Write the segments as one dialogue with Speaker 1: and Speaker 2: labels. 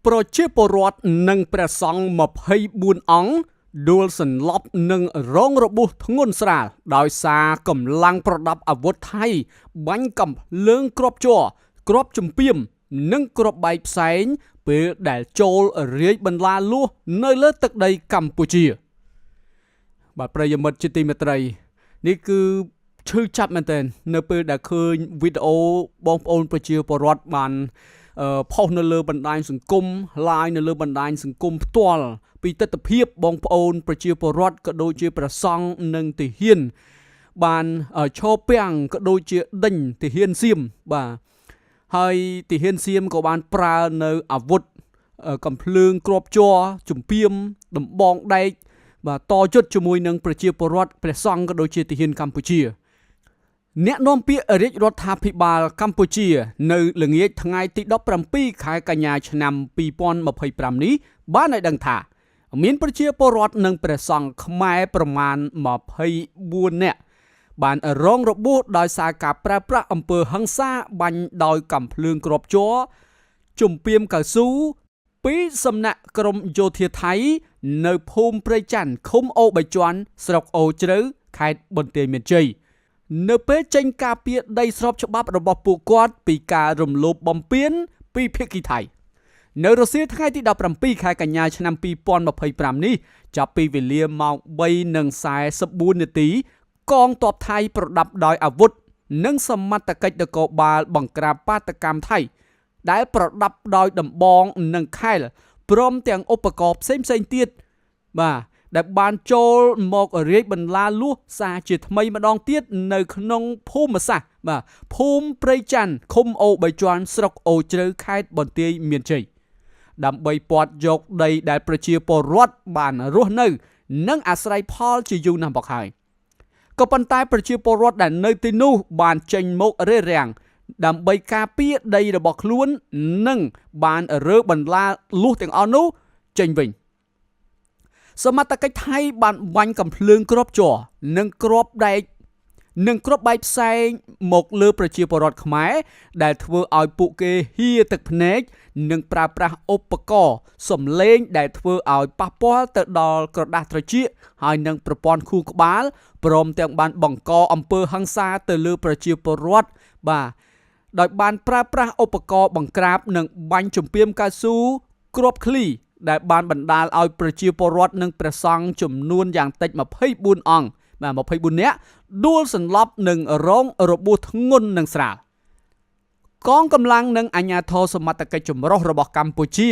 Speaker 1: ប្រជាពលរដ្ឋនិងព្រះសង្ឃ24អង្គដួលសន្លប់និងរងរបួសធ្ងន់ស្រាលដោយសារកម្លាំងប្រដាប់អាវុធថៃបាញ់កាំភ្លើងគ្រាប់ជ័រគ្រាប់ជំពាមនិងគ្រាប់បែកផ្សែងពេលដែលចូលរាយបន្លាលួសនៅលើទឹកដីកម្ពុជាបាទប្រិយមិត្តជាទីមេត្រីនេះគឺឈឺចាប់មែនទែននៅពេលដែលឃើញវីដេអូបងប្អូនប្រជាពលរដ្ឋបានផុសនៅលើបណ្ដាញសង្គម live នៅលើបណ្ដាញសង្គមផ្ទាល់ពីទស្សនវិជ្ជាបងប្អូនប្រជាពលរដ្ឋក៏ដូចជាព្រះសង្ឃនិងទាហានបានឈរពាំងក៏ដូចជាដេញទាហានសៀមបាទហើយទាហានសៀមក៏បានប្រើនៅអាវុធកំភ្លើងគ្រាប់ជ័រជំពាមដំបងដែកបាទតយុទ្ធជាមួយនឹងប្រជាពលរដ្ឋព្រះសង្ឃក៏ដូចជាទាហានកម្ពុជាអ្នកនាំពាក្យរាជរដ្ឋាភិបាលកម្ពុជានៅល្ងាចថ្ងៃទី17ខែកញ្ញាឆ្នាំ2025នេះបានឲ្យដឹងថាមានប្រជាពលរដ្ឋនិងព្រះសង្ឃខ្មែរប្រមាណ24នាក់បានរងរបួសដោយសារការប្រើប្រាស់អំពើហិង្សាបាញ់ដោយកាំភ្លើងគ្រាប់ជ័រជំពាមកៅស៊ូពីសំណាក់ក្រមយោធាថៃនៅភូមិព្រៃច័ន្ទឃុំអូបីជាន់ស្រុកអូជ្រៅខេត្តបន្ទាយមានជ័យនៅពេលចេញការពារដីស្របច្បាប់របស់ពួកគាត់ពីការរំលោភបំពានពីភាគីថៃនៅរសៀលថ្ងៃទី17ខែកញ្ញាឆ្នាំ2025នេះចាប់ពីវេលាម៉ោង 3:44 នាទីកងទ័ពថៃប្រដាប់ដោយអាវុធនិងសមត្ថកិច្ចនគរបាលបង្ក្រាបបាតកម្មថៃដែលប្រដាប់ដោយដំបងនិងខែលព្រមទាំងឧបករណ៍ផ្សេងៗទៀតបាទដែលបានចូលមករាយបន្លាលួសសារជាថ្មីម្ដងទៀតនៅក្នុងភូមិសាស្ត្របាទភូមិព្រៃច័ន្ទឃុំអូបីជាន់ស្រុកអូជ្រៅខេត្តបន្ទាយមានជ័យដើម្បីពាត់យកដីដែលប្រជាពលរដ្ឋបានរស់នៅនិងអាស្រ័យផលជាយូរណាស់មកហើយក៏ប៉ុន្តែប្រជាពលរដ្ឋដែលនៅទីនោះបានចេញមករារាំងដើម្បីការពារដីរបស់ខ្លួននិងបានរើបន្លាលួសទាំងអស់នោះចេញវិញសមត្ថកិច្ចថៃបានបាញ់កាំភ្លើងគ្រាប់ជ័រនិងគ្រាប់ដែកនិងគ្រាប់បែកផ្សែងមកលើប្រជាពលរដ្ឋខ្មែរដែលធ្វើឲ្យពួកគេហៀទឹកភ្នែកនិងប្រើប្រាស់ឧបករណ៍សំឡេងដែលធ្វើឲ្យប៉ះពាល់ទៅដល់ក្រដាសត្រចៀកហើយនិងប្រព័ន្ធខួរក្បាលព្រមទាំងបានបង្កអំពើហិង្សាទៅលើប្រជាពលរដ្ឋបាទដោយបានប្រើប្រាស់ឧបករណ៍បង្ក្រាបនិងបាញ់ជំពាមកៅស៊ូគ្រាប់ឃ្លីដែលបានបណ្ដាលឲ្យប្រជាពលរដ្ឋនិងព្រះសង្ឃចំនួនយ៉ាងតិច24អង្គបាទ24នាក់ដួលសន្លប់និងរងរបួសធ្ងន់និងស្រាលកងកម្លាំងនិងអាជ្ញាធរសមត្ថកិច្ចចម្រុះរបស់កម្ពុជា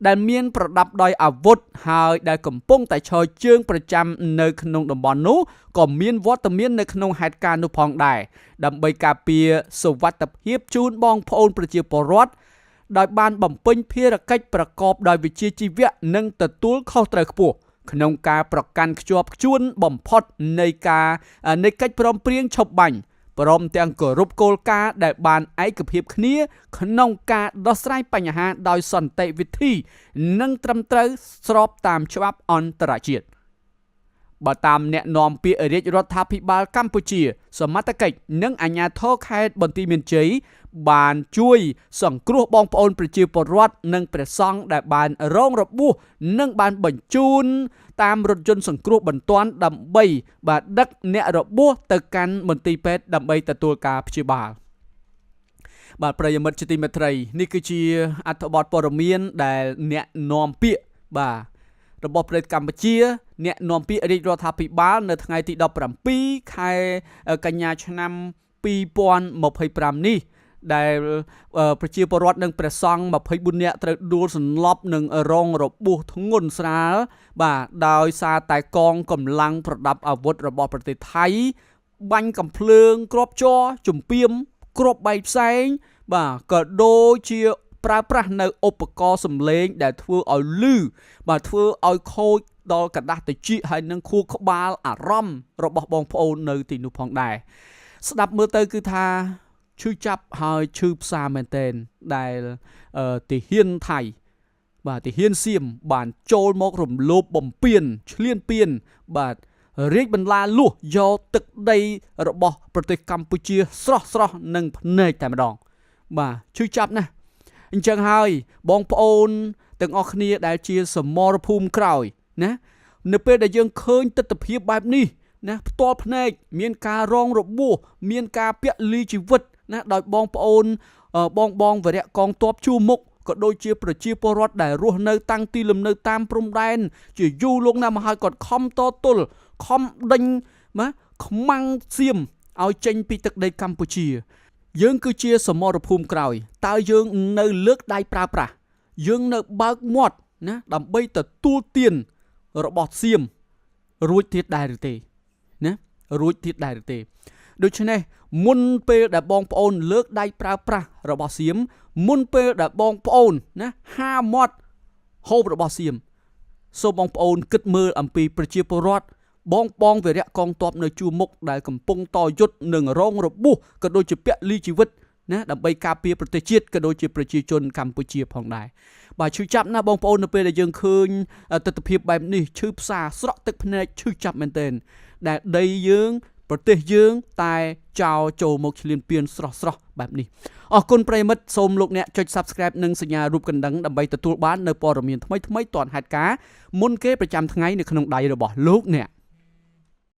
Speaker 1: ដែលមានប្រដាប់ដោយអាវុធហើយដែលកំពុងតែឈរជើងប្រចាំនៅក្នុងតំបន់នោះក៏មានវត្តមាននៅក្នុងហេតុការណ៍នោះផងដែរដើម្បីការពារសុវត្ថិភាពជូនបងប្អូនប្រជាពលរដ្ឋដោយបានបំពេញភារកិច្ចប្រកបដោយវិជ្ជាជីវៈនិងទទួលខុសត្រូវខ្ពស់ក្នុងការប្រកាន់ខ្ជាប់ខ្ជួនបំផុតនៃកិច្ចព្រមព្រៀងឈប់បាញ់ព្រមទាំងគោរពគោលការណ៍ដែលបានឯកភាពគ្នាក្នុងការដោះស្រាយបញ្ហាដោយសន្តិវិធីនិងត្រឹមត្រូវស្របតាមច្បាប់អន្តរជាតិបើតាមអ្នកនាំពាក្យរាជរដ្ឋាភិបាលកម្ពុជាសមត្ថកិច្ចនិងអាជ្ញាធរខេត្តបន្ទាយមានជ័យបានជួយសង្គ្រោះបងប្អូនប្រជាពលរដ្ឋនិងព្រះសង្ឃដែលបានរងរបួសនិងបានបញ្ជូនតាមរថយន្តសង្គ្រោះបន្ទាន់ដើម្បីបាទដឹកអ្នករបួសទៅកាន់មន្ទីរពេទ្យដើម្បីទទួលការព្យាបាលបាទប្រិយមិត្តជាទីមេត្រីនេះគឺជាអត្ថបទព័ត៌មានដែលអ្នកនាំពាក្យបាទរបស់ប្រទេសកម្ពុជាអ្នកនាំពាក្យរាជរដ្ឋាភិបាលនៅថ្ងៃទី17ខែកញ្ញាឆ្នាំ2025នេះដែលប្រជាពលរដ្ឋនិងព្រះសង្ឃ24នាក់ត្រូវដួលសន្លប់និងរងរបួសធ្ងន់ស្រាលបាទដោយសារតែកងកម្លាំងប្រដាប់អាវុធរបស់ប្រទេសថៃបាញ់កាំភ្លើងគ្រាប់ជ័រជំពាមគ្រាប់បែកផ្សែងបាទក៏ដូចជាប្រើប្រាស់នៅឧបករណ៍សំឡេងដែលធ្វើឲ្យលឺបាទធ្វើឲ្យខូចដល់កដាស់ត្រចៀកហើយនិងខួរក្បាលអារម្មណ៍របស់បងប្អូននៅទីនោះផងដែរស្ដាប់មើលទៅគឺថាឈឺចាប់ហើយឈឺផ្សាមែនទែនដែលទាហានថៃបាទទាហានសៀមបានចូលមករំលោភបំពានឈ្លានពានបាទរាជបន្លាលួសយកទឹកដីរបស់ប្រទេសកម្ពុជាស្រស់និងភ្នែកតែម្ដងបាទឈឺចាប់ណាស់ អញ្ចឹងហើយបងប្អូនទាំងអស់គ្នាដែលជាសមរភូមិក្រោយណានៅពេលដែលយើងឃើញទស្សនវិជ្ជាបែបនេះណាផ្ទាល់ភ្នែកមានការរងរបួសមានការពលីជីវិតណាដោយបងប្អូនបងវរៈកងទ័ពជួរមុខក៏ដូចជាប្រជាពលរដ្ឋដែលរស់នៅតាំងទីលំនៅតាមព្រំដែនជាយូរលង់ណាស់មកហើយគាត់ខំតទល់ខំដេញណាខ្មាំងសៀមឲ្យចេញពីទឹកដីកម្ពុជាយើងគឺជាសមរភូមិក្រោយតើយើងនៅលើកដៃប្រើប្រាស់យើងនៅបើកមាត់ណាដើម្បីទទួលទានរបស់សៀមរួចទៀតដែរឬទេណារួចទៀតដែរឬទេដូច្នេះមុនពេលដែលបងប្អូនលើកដៃប្រើប្រាស់របស់សៀមមុនពេលដែលបងប្អូនណាហាមាត់ហូបរបស់សៀមសូមបងប្អូនគិតមើលអំពីប្រជាពលរដ្ឋបងវរៈកងទ័ពនៅជួរមុខដែលកំពុងតយុទ្ធនឹងរងរបួសក៏ដូចជាពលីជីវិតណាដើម្បីការពារប្រទេសជាតិក៏ដូចជាប្រជាជនកម្ពុជាផងដែរបាទឈឺចាប់ណាស់បងប្អូននៅពេលដែលយើងឃើញទស្សនវិជ្ជាបែបនេះឈឺផ្សាស្រក់ទឹកភ្នែកឈឺចាប់មែនទែនដែលដីយើងប្រទេសយើងតែចោលចូលមកឈ្លានពានស្រស់បែបនេះអរគុណប្រិយមិត្តសូមលោកអ្នកចុច Subscribe និងសញ្ញារូបកណ្ដឹងដើម្បីទទួលបាននៅព័ត៌មានថ្មីៗទាន់ហេតុការណ៍មុនគេប្រចាំថ្ងៃនៅក្នុងដៃរបស់លោកអ្នក